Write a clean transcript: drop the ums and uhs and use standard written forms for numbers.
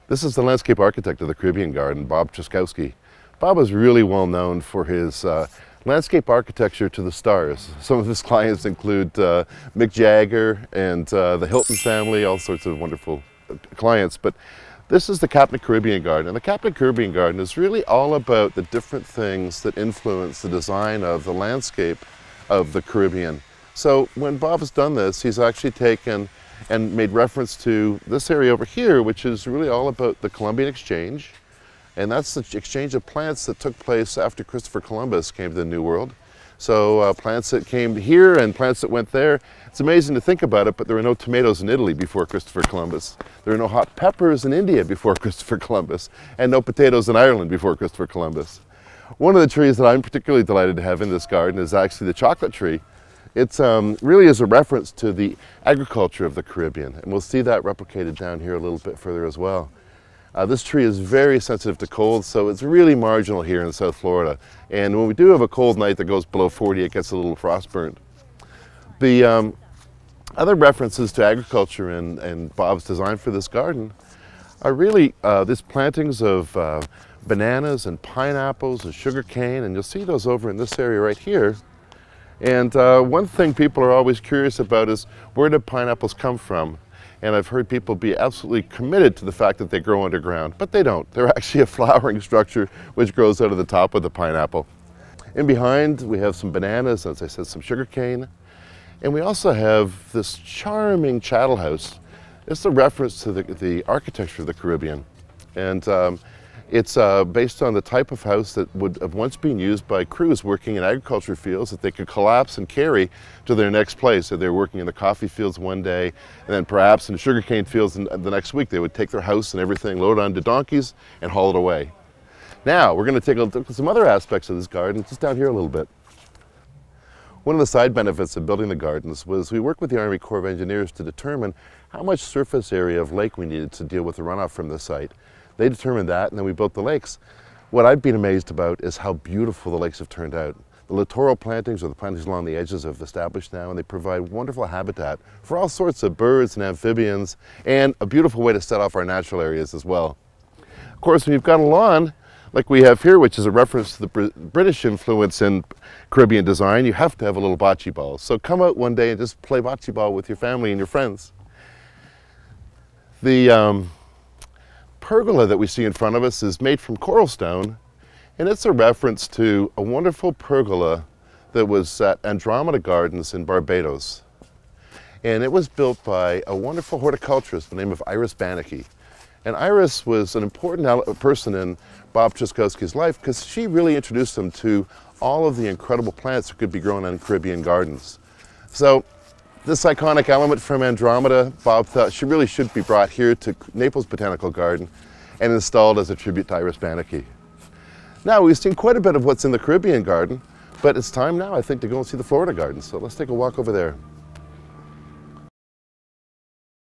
This is the landscape architect of the Caribbean Garden, Bob Trzaskowski. Bob is really well known for his landscape architecture to the stars. Some of his clients include Mick Jagger and the Hilton family, all sorts of wonderful clients. But this is the Kapnick Caribbean Garden. And the Kapnick Caribbean Garden is really all about the different things that influence the design of the landscape of the Caribbean. So when Bob has done this, he's actually taken and made reference to this area over here, which is really all about the Columbian Exchange. And that's the exchange of plants that took place after Christopher Columbus came to the New World. So plants that came here and plants that went there. It's amazing to think about it, but there were no tomatoes in Italy before Christopher Columbus. There were no hot peppers in India before Christopher Columbus, and no potatoes in Ireland before Christopher Columbus. One of the trees that I'm particularly delighted to have in this garden is actually the chocolate tree. It's really is a reference to the agriculture of the Caribbean, and we'll see that replicated down here a little bit further as well. This tree is very sensitive to cold, so it's really marginal here in South Florida. And when we do have a cold night that goes below 40, it gets a little frostburnt. The other references to agriculture and Bob's design for this garden are really these plantings of bananas and pineapples and sugarcane, and you'll see those over in this area right here. And one thing people are always curious about is, where do pineapples come from? And I've heard people be absolutely committed to the fact that they grow underground, but they don't. They're actually a flowering structure which grows out of the top of the pineapple. In behind, we have some bananas, as I said, some sugarcane. And we also have this charming chattel house. It's a reference to the architecture of the Caribbean. And it's based on the type of house that would have once been used by crews working in agriculture fields that they could collapse and carry to their next place. So they're working in the coffee fields one day, and then perhaps in the sugarcane fields the next week. They would take their house and everything, load it onto donkeys, and haul it away. Now, we're going to take a look at some other aspects of this garden, just down here a little bit. One of the side benefits of building the gardens was we worked with the Army Corps of Engineers to determine how much surface area of lake we needed to deal with the runoff from the site. They determined that, and then we built the lakes. What I've been amazed about is how beautiful the lakes have turned out. The littoral plantings, or the plantings along the edges, have established now, and they provide wonderful habitat for all sorts of birds and amphibians, and a beautiful way to set off our natural areas as well. Of course, when you've got a lawn like we have here, which is a reference to the British influence in Caribbean design, you have to have a little bocce ball. So come out one day and just play bocce ball with your family and your friends. The pergola that we see in front of us is made from coral stone, and it's a reference to a wonderful pergola that was at Andromeda Gardens in Barbados. And it was built by a wonderful horticulturist by the name of Iris Bannicky. And Iris was an important person in Bob Trzaskowski's life because she really introduced him to all of the incredible plants that could be grown in Caribbean gardens. So this iconic element from Andromeda, Bob thought she really should be brought here to Naples Botanical Garden and installed as a tribute to Iris Bannicky. Now, we've seen quite a bit of what's in the Caribbean garden, but it's time now, I think, to go and see the Florida garden. So let's take a walk over there.